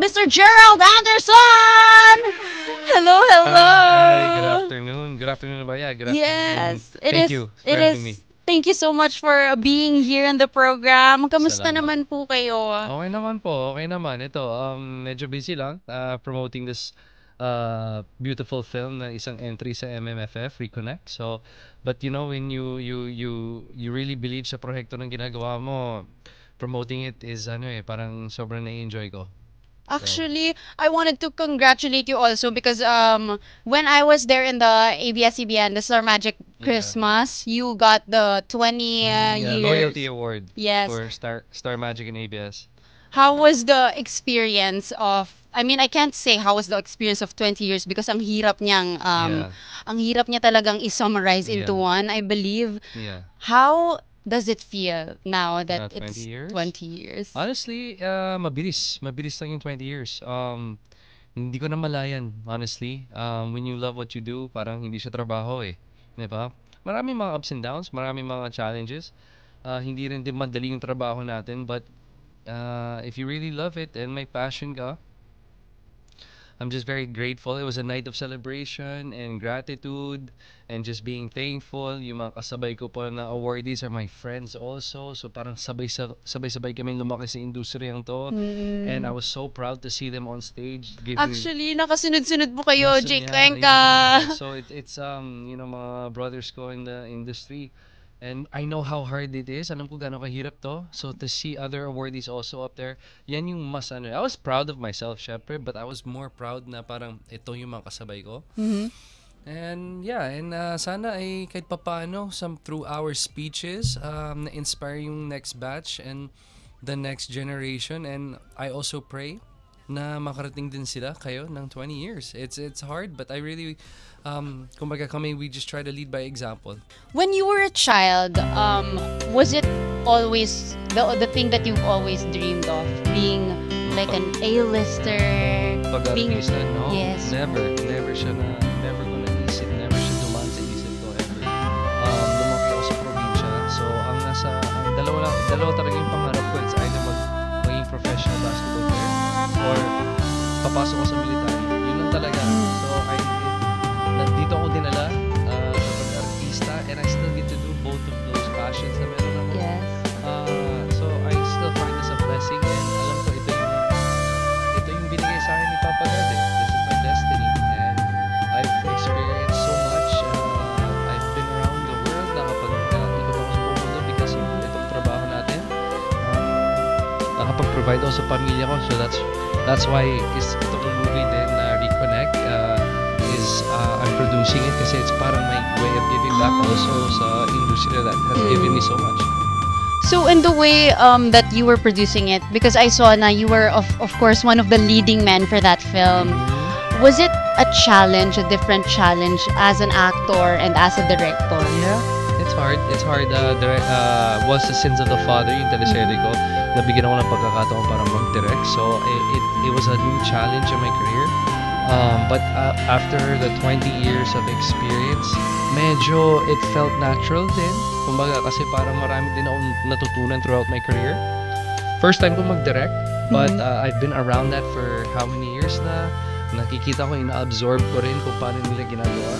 Mr. Gerald Anderson! Hello, hello! Good afternoon. Good afternoon ba? Yeah, good afternoon. Yes, Thank you for having me. Thank you so much for being here in the program. Kamusta Salamat. naman po kayo? Okay naman po. Okay naman. Ito, medyo busy lang promoting this beautiful film na isang entry sa MMFF Reconnect. So, but you know when you really believe sa proyekto ng ginagawa mo, promoting it is parang sobrang na-enjoy ko. Actually, I wanted to congratulate you also because when I was there in the ABS-CBN, the Star Magic Christmas, you got the 20 years Loyalty Award Yes. for Star Magic and ABS. How was the experience of I mean, I can't say how was the experience of 20 years because ang hirap niyang Yeah. ang hirap niya talagang i-summarize into Yeah. one, I believe. Yeah. How does it feel now that 20 it's years? 20 years? Honestly, mabilis. Mabilis lang yung 20 years. Hindi ko na malayan, honestly. When you love what you do, parang hindi siya trabaho eh. Di ba? Maraming mga ups and downs, maraming mga challenges. Hindi rin din madali yung trabaho natin, but if you really love it and may passion ka, I'm just very grateful. It was a night of celebration and gratitude and just being thankful. Yung mga kasabay ko po na awardees are my friends also. So parang sabay-sabay kami lumaki sa industriyang to. And I was so proud to see them on stage. Actually, nakasunod-sunod po kayo, Jake Cuenca. Yeah. So it's mga brothers ko in the industry. And I know how hard it is. Alam ko gaano kahirap to. So to see other awardees also up there, yan yung mas I was proud of myself, syempre, but I was more proud na parang ito yung mga kasabay ko. And yeah, and sana ay kahit papaano, through our speeches, na-inspire yung next batch and the next generation. And I also pray na makarating din sila kayo ng 20 years. It's hard, but I really kumbaga kami, we just try to lead by example. When you were a child, was it always the thing that you've always dreamed of, being like an A-lister? Pag-artista, no? Yes. Never ko naisip, never siya dumaan sa isip ko ever. Lumaki ako sa probinsya, so dalawa talaga yung pangarap ko. It's either maging professional basketball player or papasok ko sa military. Yun lang talaga. So nandito ako dinala sa pag-artista, and I still get to do both of those passions na meron ako. Yes. So I still find this a blessing, and alam ko ito yung binigay sa akin ni Papa God eh. This is my destiny, and I've experienced so much. I've been around the world, nakapag-ikot ako sa buong mundo because of itong trabaho natin. Nakapag-provide ako sa pamilya ko, so that's why itong movie din na Reconnect I'm producing it kasi it's parang my way of giving back also sa industry that has given me so much. So in the way that you were producing it, because I saw na you were of course one of the leading men for that film, was it a challenge, a different challenge as an actor and as a director? Yeah, it's hard. Was The Sins of the Father, yung teleserye ko, nabigyan ako ng pagkakataon para mag-direct. So it was a new challenge in my career. But after the 20 years of experience, medyo it felt natural din. Kumbaga kasi parang marami din akong natutunan throughout my career. First time ko mag-direct, but I've been around that for how many years na. Nakikita ko, ina-absorb ko rin kung paano nila ginagawa.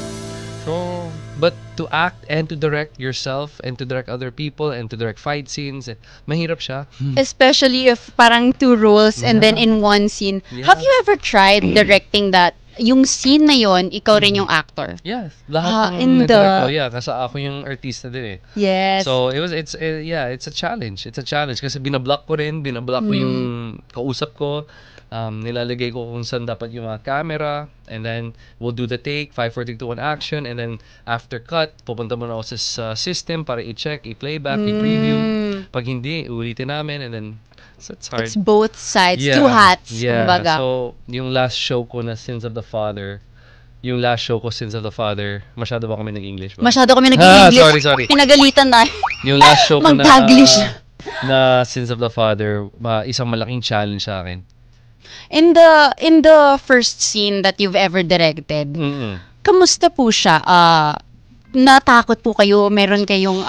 So, but to act and to direct yourself and to direct other people and to direct fight scenes, mahirap siya. Especially if parang two roles and then in one scene. Yeah. Have you ever tried directing that? Yung scene na yon, ikaw rin yung actor. Yes, lahat in ng direct ko, kasi ako yung artista din eh. Yes. So it's a challenge. It's a challenge kasi binablock ko yung kausap ko. Nilalagay ko kung saan dapat yung mga camera, and then we'll do the take, 5, 4, 3, 2, 1 action, and then after cut, pupunta muna ako sa system para i-check, i-playback, i-preview. Pag hindi, ulitin namin, and then so it's hard. It's both sides, two hats. Yeah, kumbaga. so yung last show ko na Sins of the Father, masyado ba kami nag-English ba? Masyado kami nag-English. Sorry. Pinagalitan na. Yung last show ko Mag-Taglish. na Sins of the Father, isang malaking challenge sa akin. In the first scene that you've ever directed, kamusta po siya? Natakot po kayo? Meron kayong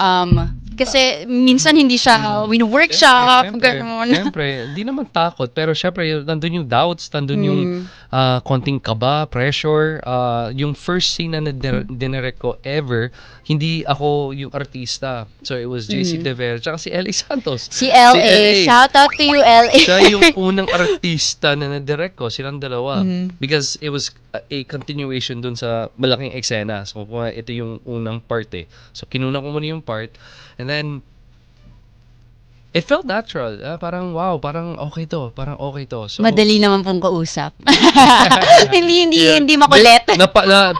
Kasi minsan hindi siya wino-workshop, gano'n. Siyempre, hindi naman takot, pero siyempre, nandun yung doubts, nandun yung konting kaba, pressure. Yung first scene na dinirect ko ever, hindi ako yung artista. So, it was JC De Vera, tsaka si Ellie Santos. Si LA. Shout out to you, LA. Siya yung unang artista na nadirect ko, silang dalawa. Because it was a continuation dun sa malaking eksena. So, ito yung unang part eh. So, kinuna ko muna yung part. And then, it felt natural. Parang, wow, parang okay to. Parang okay to. So, Madali naman pong kausap. Hindi makulit.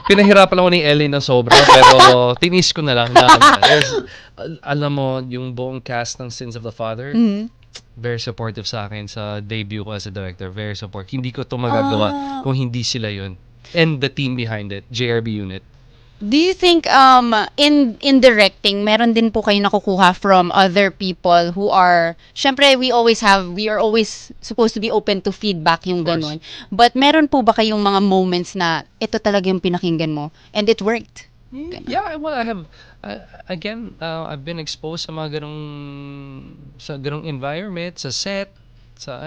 Pinahirapan lang ako ni Ellie na sobra, pero tinis ko na lang. Alam mo, yung buong cast ng Sins of the Father, very supportive sa akin sa debut ko as a director. Very supportive. Hindi ko to magagawa kung hindi sila yun. And the team behind it, JRB unit. Do you think in directing meron din po kayo nakukuha from other people who are syempre we are always supposed to be open to feedback yung ganun. But meron po ba kayong mga moments na ito talaga yung pinakinggan mo and it worked? Yeah, well, I have I've been exposed sa mga ganung environment, sa set, sa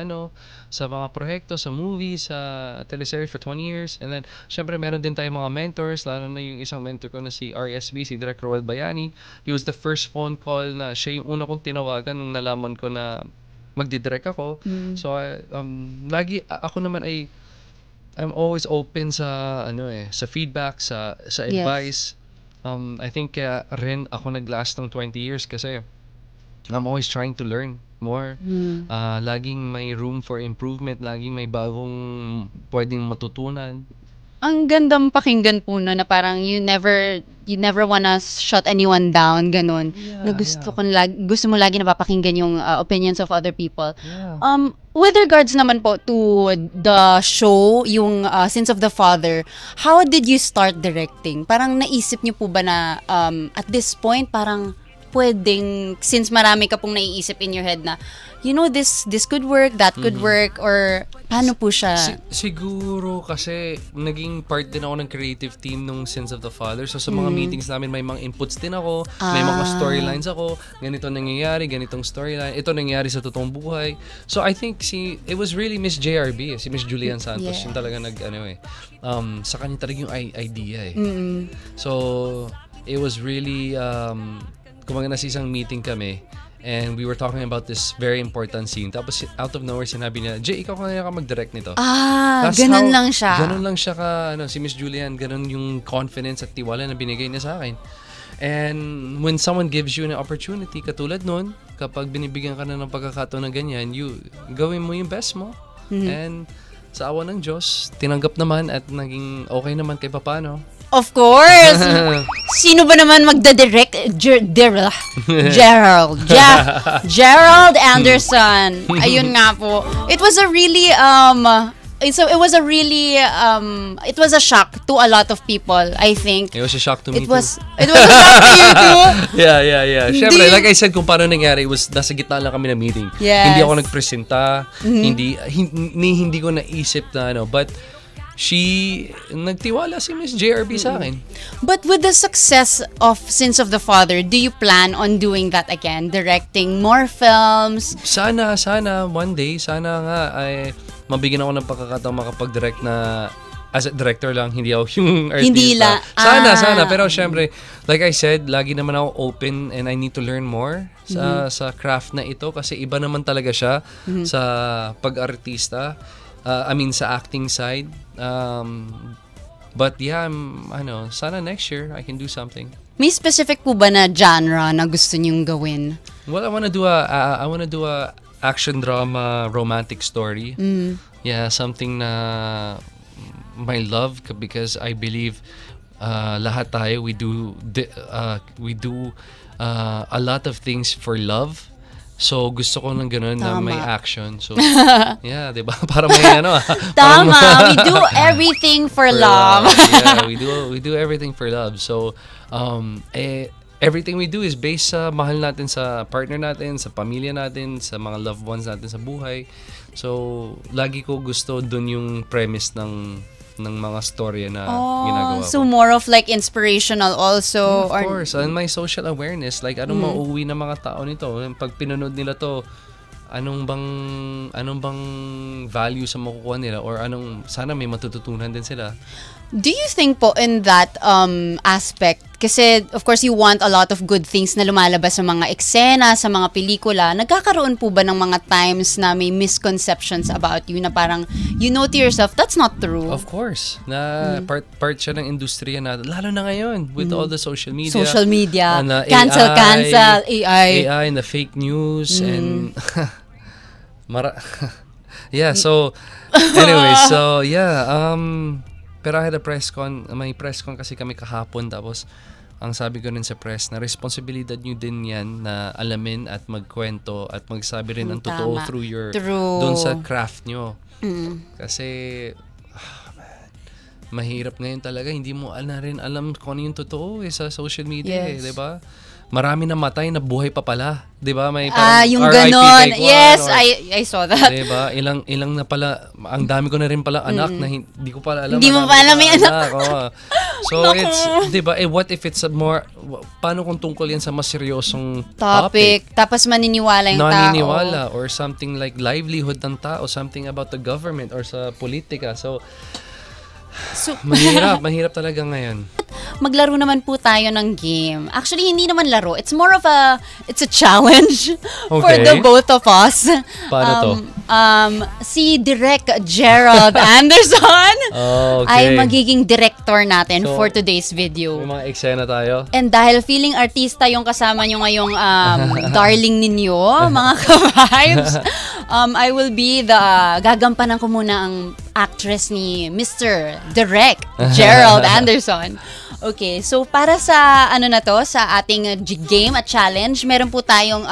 mga proyekto, sa movies, sa teleseries for 20 years. And then, syempre, meron din tayong mga mentors, lalo na yung isang mentor ko na si RSB, si Direk Roel Bayani. He was the first phone call na siya yung una kong tinawagan nung nalaman ko na magdidirect ako. So, lagi, ako naman I'm always open sa, sa feedback, sa advice. I think kaya rin ako nag-last ng 20 years kasi I'm always trying to learn more. Laging may room for improvement, laging may bagong pwedeng matutunan. Ang gandang pakinggan po na parang you never wanna shut anyone down, ganun. Na gusto mo lagi napapakinggan yung opinions of other people. Yeah. With regards naman po to the show, yung Sins of the Father, how did you start directing? Parang naisip niyo po ba na at this point parang pwedeng, since marami ka pong naiisip in your head na, this could work, that could work, or paano po siya? Siguro kasi naging part din ako ng creative team nung Sins of the Father. So sa mga meetings namin, may mga inputs din ako, may mga storylines ako, ganito nangyayari, ganitong storyline, ito nangyayari sa totoong buhay. So I think it was really Miss JRB, si Miss Julian Santos, yung talaga sa kanya talaga yung idea eh. So it was really, kumaga na sa isang meeting kami and we were talking about this very important scene. Tapos out of nowhere sinabi niya, Jay, ikaw kaya ka mag-direct nito. Ganun lang siya. Ganun lang siya si Miss Julian, ganun yung confidence at tiwala na binigay niya sa akin. And when someone gives you an opportunity, katulad nun, kapag binibigyan ka na ng pagkakataon na ganyan, gawin mo yung best mo. And sa awa ng Diyos, tinanggap naman at naging okay naman kay papano. Of course! Sino ba naman magda-direct? Gerald Anderson. Ayun nga po. It was a really it was a shock to a lot of people, I think. It was a shock to me too. It was a shock to you too? Yeah. Siyempre, like I said, kung paano nangyari, it was nasa gitna lang kami na meeting. Yes. Hindi ako nagpresenta, hindi ko naisip na but nagtiwala si Miss JRB sa akin. But with the success of Sins of the Father, do you plan on doing that again? Directing more films? Sana, one day, sana nga ay mabigyan ako ng pagkakataon makapag-direct na as a director lang, hindi ako yung artista. Hindi lang. Sana. Pero syempre, like I said, lagi naman ako open and I need to learn more sa craft na ito kasi iba naman talaga siya sa pag-artista. Sa acting side. But yeah, sana next year I can do something. May specific po ba na genre na gusto niyong gawin? Well, I wanna do a action drama romantic story. Yeah, something na my love because I believe lahat tayo we do a lot of things for love. So, gusto ko ng ganun na may action. So, yeah, diba? Para may Tama! We do everything for love. Yeah, we do everything for love. So, everything we do is based sa mahal natin sa partner natin, sa pamilya natin, sa mga loved ones natin sa buhay. So, lagi ko gusto dun yung premise ng ng mga storya na ginagawa ko. So more of like inspirational also. Of course. And my social awareness, like anong mauuwi ng mga tao nito? Pag pinanood nila to, anong bang value sa makukuha nila or sana may matututunan din sila. Do you think po in that aspect, kasi of course you want a lot of good things na lumalabas sa mga eksena, sa mga pelikula, nagkakaroon po ba ng mga times na may misconceptions about you na parang you know to yourself, that's not true? Of course. Na part siya ng industriya na, lalo na ngayon with all the social media. Social media, na cancel, AI, na fake news, and yeah, so anyway, so yeah, pero I had a may press con kasi kami kahapon, tapos ang sabi ko rin sa press na responsibilidad nyo din yan na alamin at magkwento at magsabi rin ang totoo through doon sa craft nyo. Kasi mahirap ngayon talaga, hindi mo alam kung ano yung totoo sa social media, yes. 'di ba? Marami na matay na buhay pa pala, 'di ba? May parang yung RIP ganon. Yes, or, I saw that. 'Di ba? Ilang na pala, ang dami ko na rin pala anak na hindi ko pala alam. Hindi mo pa alam may anak. So it's, 'di ba? What if it's paano kung tungkol yan sa mas seryosong topic? Tapos maniniwala yung tao. Or something like livelihood ng tao, something about the government or sa politika. So mahirap talaga ngayon. Maglaro naman po tayo ng game. Actually, hindi naman laro. It's more of it's a challenge for the both of us. Paano to? Si Direk Gerald Anderson ay magiging director natin for today's video. May mga eksena tayo. And dahil feeling artista yung kasama nyo ngayong darling ninyo, mga ka-vibes, I will be gagampanan ko muna ang actress ni Mr. Direk Gerald Anderson. Okay, so para sa sa ating game at challenge, meron po tayong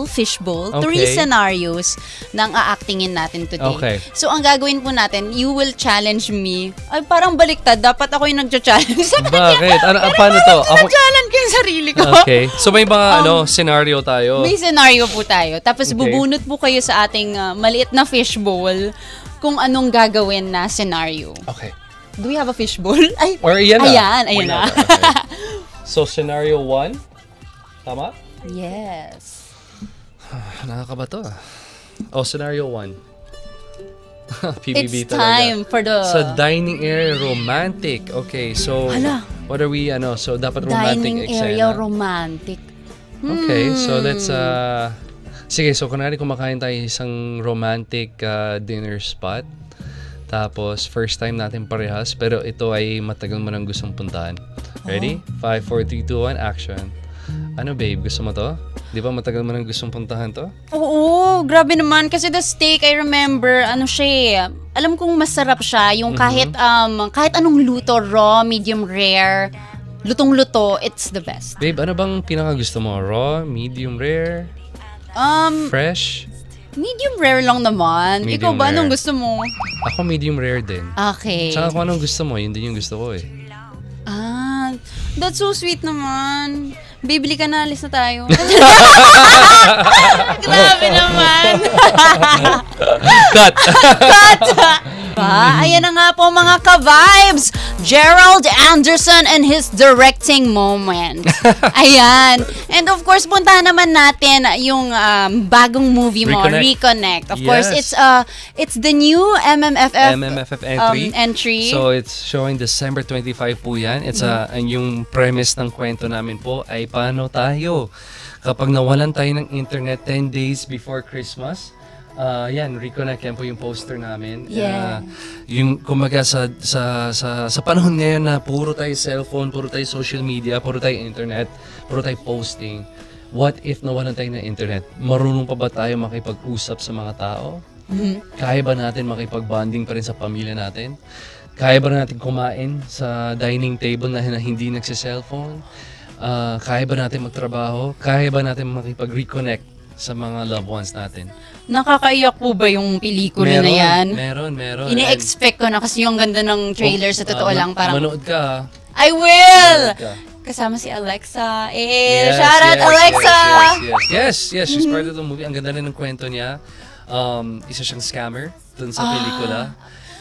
fish bowl, 3 scenarios ng aactingin natin today. Okay. So ang gagawin po natin, you will challenge me. Ay, parang baliktad, dapat ako yung nagcha-challenge sa kanya. Bakit? Paano to? Challenge ko yung sarili ko. Okay. So may mga scenario tayo. May scenario po tayo. Tapos bubunot po kayo sa ating maliit na fish bowl kung anong gagawin na scenario. Okay. Do we have a fishbowl? Ay, or ayan na. Okay. So, scenario 1. Tama? Yes. Nakakaba to. Scenario 1. PBB It's time for the... Sa dining area, romantic. Okay, so... What are we, so dapat romantic dining area, romantic. Okay, so let's... Sige, so kunwari kumakain tayo isang romantic dinner spot. Tapos, first time natin parehas, pero ito ay matagal mo nang gustong puntahan. Ready? 5, 4, 3, 2, 1, action. Ano babe, gusto mo to? Di ba matagal mo nang gustong puntahan to? Oo, grabe naman. Kasi the steak, I remember, alam kong masarap siya. Yung kahit anong luto, raw, medium rare, lutong-luto, it's the best. Babe, ano bang pinakagusto mo? Raw, medium rare, fresh? Medium rare lang naman. Ikaw ba, anong gusto mo? Ako medium rare din. Okay. Tsaka kung anong gusto mo, yun din yung gusto ko eh. That's so sweet naman. Bibili ka na, alis na tayo. Grabe naman. Cut! Ayan na nga po mga ka-vibes. Gerald Anderson and his directing moment. Ayan. And of course, puntahan naman natin yung bagong movie mo, Reconnect. Of course, it's the new MMFF entry. So it's showing December 25 po yan. It's yung premise ng kwento namin po ay paano tayo kapag nawalan tayo ng internet 10 days before Christmas. Reconnect yan po yung poster namin. Yung kumaga sa panahon ngayon na puro tayo cellphone, puro tayo social media, puro tayo internet, puro tayo posting. What if nawalan tayo ng internet? Marunong pa ba tayo makipag-usap sa mga tao? Kaya ba natin makipag-bonding pa rin sa pamilya natin? Kaya ba natin kumain sa dining table na hindi nagsi-cellphone? Kaya ba natin magtrabaho? Kaya ba natin makipag-reconnect sa mga loved ones natin? Nakakaiyak po ba yung pelikula na yan? Meron. Ini-expect ko na kasi yung ganda ng trailer sa totoo lang. Parang, manood ka. I will! Kasama si Alexa. Shout out Alexa! Yes, she's part of the movie. Ang ganda rin ng kwento niya. Isa siyang scammer dun sa pelikula.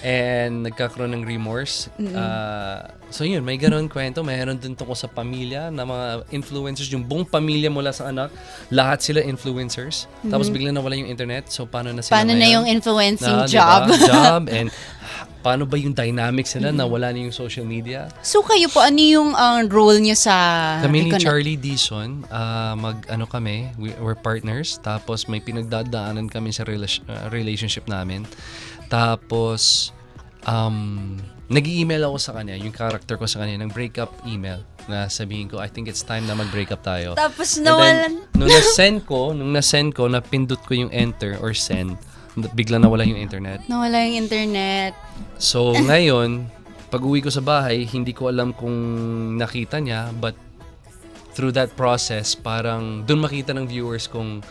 and nagkakaroon ng remorse. So yun, may ganun kwento. Mayroon din tungkol sa pamilya na mga influencers. Yung buong pamilya mula sa anak, lahat sila influencers. Tapos bigla nawala yung internet. So paano na sila Paano na ngayon? yung influencing Diba? job? Job and paano ba yung dynamics nila na wala na yung social media? So kayo po, ano yung role niyo sa Kami ni Reconnect? Charlie Dizon, we're partners. Tapos may pinagdadaanan kami sa relationship namin. Tapos, nag-email ako sa kanya, yung character ko sa kanya, ng breakup email na sabihin ko, I think it's time na mag-break up tayo. Tapos And then, nawalan. nung na-send ko, napindot ko yung enter or send, bigla nawala yung internet. Nawala yung internet. So, ngayon, pag-uwi ko sa bahay, hindi ko alam kung nakita niya, but through that process, parang dun makita ng viewers kung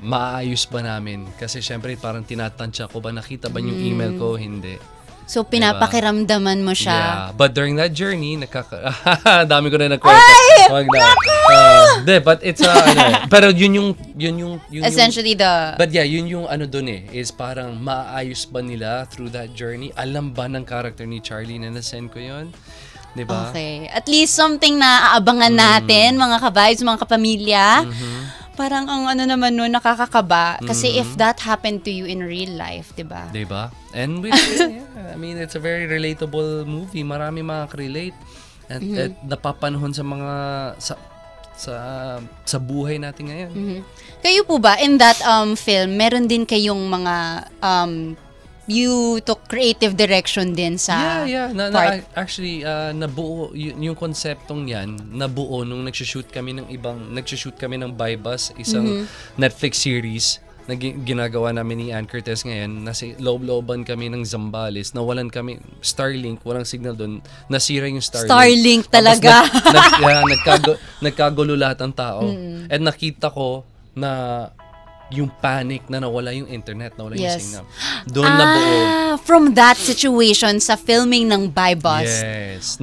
maayos ba namin. Kasi syempre, parang tinatansya ko ba, nakita ba yung email ko? Hindi. So, pinapakiramdaman mo siya. Yeah. But during that journey, dami ko na nagkwento. Wag na. But it's pero yun yung Essentially But yeah, yun yung dun is parang maayos ba nila through that journey? Alam ba ng character ni Charlie na nasend ko yun? Diba? Okay. At least something na aabangan natin, mga ka-vibes, mga kapamilya. Parang ang naman nun, nakakakaba. Kasi if that happened to you in real life, diba? Diba? And I mean, it's a very relatable movie. Marami makaka-relate. At napapanahon sa mga sa buhay natin ngayon. Kayo po ba, in that film, meron din kayong mga you took creative direction din sa part? Actually, nabuo yung konseptong yan, nabuo nung nag-shoot kami ng Bybus, isang Netflix series na ginagawa namin ni Ann Curtis ngayon. Nasa loob-looban kami ng Zambales, nawalan kami, Starlink, walang signal doon, nasira yung Starlink. Starlink talaga. Nagkagulo lahat ng tao. And nakita ko na yung panic na nawala yung internet, nawala yung signal. Doon nabuo. From that situation sa filming ng Bybus. Yes.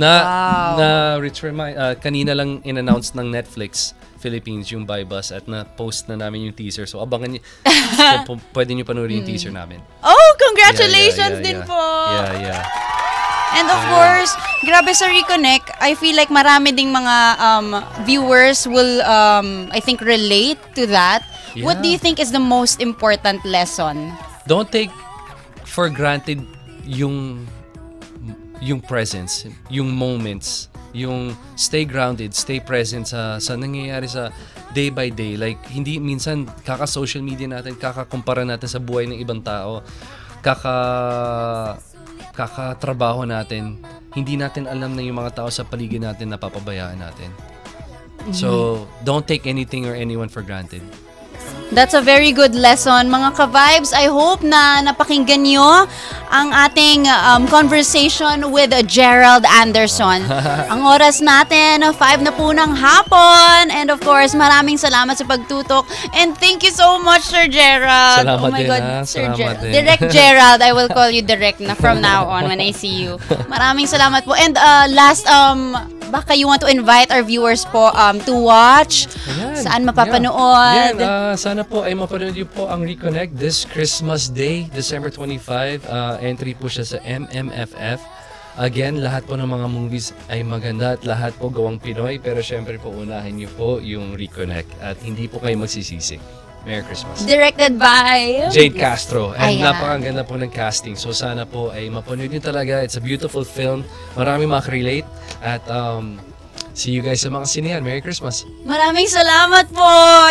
Kanina lang in-announce ng Netflix Philippines yung Bybus at na-post na namin yung teaser. So, abangan niyo. So, pwede niyo panoorin yung teaser namin. Oh, congratulations din po! Yeah. And of course, grabe sa Reconnect, I feel like marami ding mga viewers will, I think, relate to that. Yeah. What do you think is the most important lesson? Don't take for granted yung presence, yung moments, yung stay grounded, stay present sa nangyayari sa day by day. Like, hindi minsan kaka-social media natin, kakakumpara natin sa buhay ng ibang tao, kakatrabaho natin, hindi natin alam na yung mga tao sa paligid natin napapabayaan natin. So, don't take anything or anyone for granted. That's a very good lesson, mga ka-vibes. I hope na napakinggan nyo ang ating conversation with Gerald Anderson. Ang oras natin, 5 na po ng hapon. And of course, maraming salamat sa pagtutok. And thank you so much, Sir Gerald. Salamat oh my din, God, Sir salamat Gerald. din. Direct Gerald, I will call you direct na from now on when I see you. Maraming salamat po. And last, baka you want to invite our viewers po to watch? Ayan. Saan mapapanood? Sana po ay mapanood niyo po ang Reconnect this Christmas Day, December 25. Entry po siya sa MMFF. Again, lahat po ng mga movies ay maganda at lahat po gawang Pinoy. Pero syempre po, unahin niyo po yung Reconnect at hindi po kayo magsisisi. Merry Christmas. Directed by Jade Castro. And Ayan. napakaganda po ng casting. So sana po ay mapanood niyo talaga. It's a beautiful film. Marami makarelate. At see you guys sa mga sinehan. Merry Christmas. Maraming salamat po,